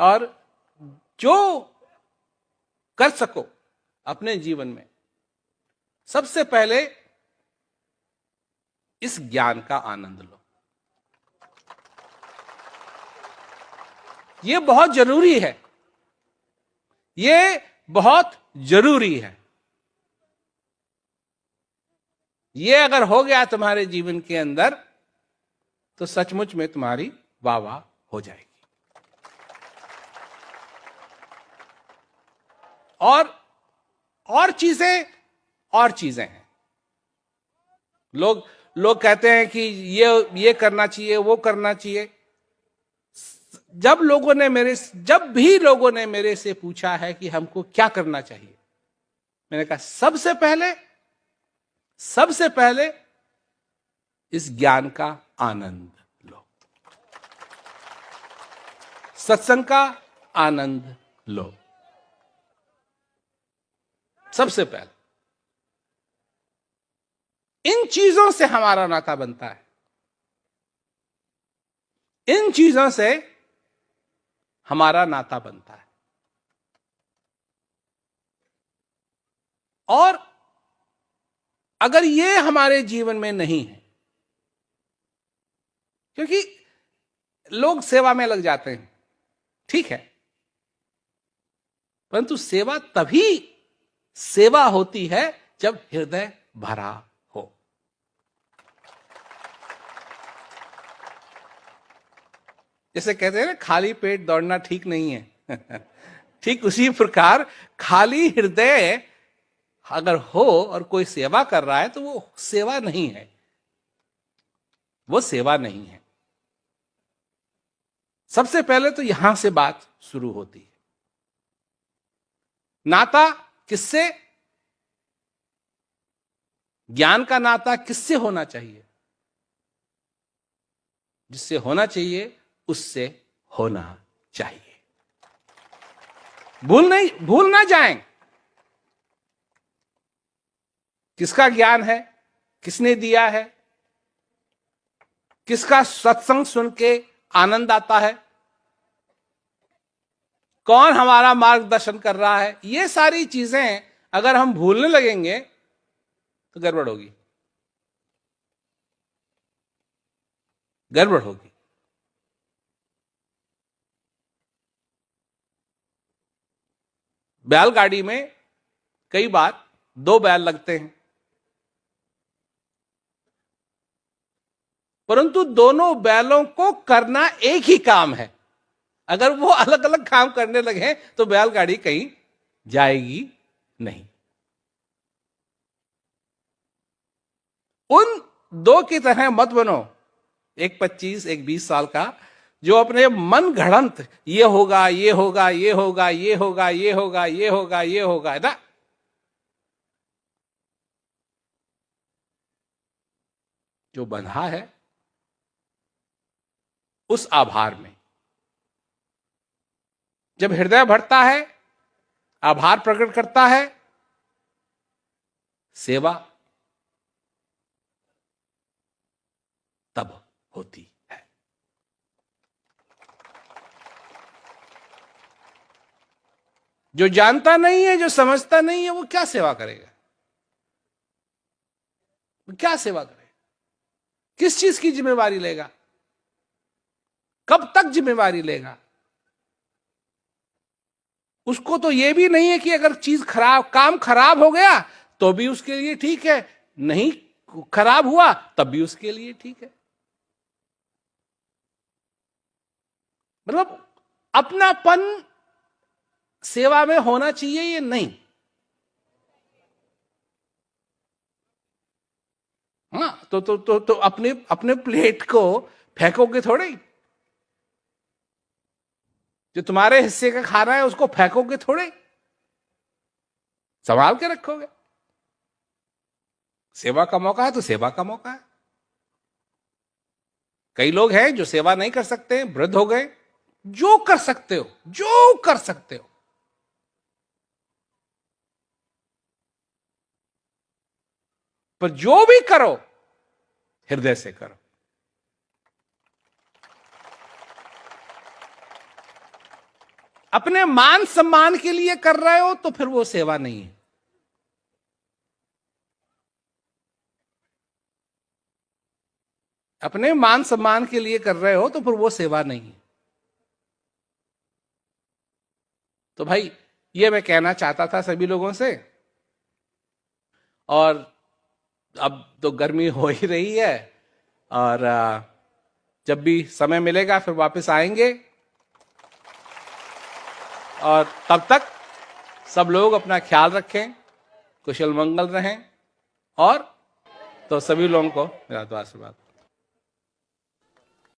और जो कर सको अपने जीवन में, सबसे पहले इस ज्ञान का आनंद लो। ये बहुत जरूरी है, ये बहुत जरूरी है। ये अगर हो गया तुम्हारे जीवन के अंदर तो सचमुच में तुम्हारी वाह वाह हो जाएगी। और चीजें हैं। लोग कहते हैं कि ये करना चाहिए, वो करना चाहिए। जब भी लोगों ने मेरे से पूछा है कि हमको क्या करना चाहिए, मैंने कहा सबसे पहले इस ज्ञान का आनंद लो, सत्संग का आनंद लो। सबसे पहले इन चीजों से हमारा नाता बनता है, इन चीजों से हमारा नाता बनता है। और अगर ये हमारे जीवन में नहीं है, क्योंकि लोग सेवा में लग जाते हैं, ठीक है, परंतु सेवा तभी सेवा होती है जब हृदय भरा हो। जैसे कहते हैं ना, खाली पेट दौड़ना ठीक नहीं है। ठीक उसी प्रकार खाली हृदय अगर हो और कोई सेवा कर रहा है तो वो सेवा नहीं है, वो सेवा नहीं है। सबसे पहले तो यहां से बात शुरू होती है। नाता किससे? ज्ञान का नाता किससे होना चाहिए? जिससे होना चाहिए उससे होना चाहिए। भूल ना जाएं किसका ज्ञान है, किसने दिया है, किसका सत्संग सुन के आनंद आता है, कौन हमारा मार्गदर्शन कर रहा है। ये सारी चीजें अगर हम भूलने लगेंगे तो गड़बड़ होगी, गड़बड़ होगी। बैलगाड़ी में कई बार 2 बैल लगते हैं, परंतु दोनों बैलों को करना एक ही काम है। अगर वो अलग अलग काम करने लगे तो बैलगाड़ी कहीं जाएगी नहीं। उन 2 की तरह मत बनो, एक 25 एक 20 साल का, जो अपने मन घड़ंत ये होगा ये होगा ये होगा ये होगा ये होगा ये होगा ये होगा ना। जो बंधा है उस आभार में, जब हृदय भरता है, आभार प्रकट करता है, सेवा तब होती है। जो जानता नहीं है, जो समझता नहीं है, वो क्या सेवा करेगा? वो क्या सेवा करेगा? किस चीज की जिम्मेवारी लेगा? कब तक जिम्मेवारी लेगा? उसको तो यह भी नहीं है कि अगर काम खराब हो गया तो भी उसके लिए ठीक है, नहीं खराब हुआ तब भी उसके लिए ठीक है। मतलब अपनापन सेवा में होना चाहिए, ये नहीं। हाँ, तो अपने प्लेट को फेंकोगे थोड़े ही। जो तुम्हारे हिस्से का खा रहा है उसको फेंकोगे थोड़े, संभाल के रखोगे। सेवा का मौका है तो सेवा का मौका है। कई लोग हैं जो सेवा नहीं कर सकते, वृद्ध हो गए। जो कर सकते हो, जो कर सकते हो, पर जो भी करो हृदय से करो। अपने मान सम्मान के लिए कर रहे हो तो फिर वो सेवा नहीं है। अपने मान सम्मान के लिए कर रहे हो तो फिर वो सेवा नहीं है। तो भाई ये मैं कहना चाहता था सभी लोगों से। और अब तो गर्मी हो ही रही है, और जब भी समय मिलेगा फिर वापस आएंगे, और तब तक सब लोग अपना ख्याल रखें, कुशल मंगल रहें, और तो सभी लोगों को मेरा तो आशीर्वाद।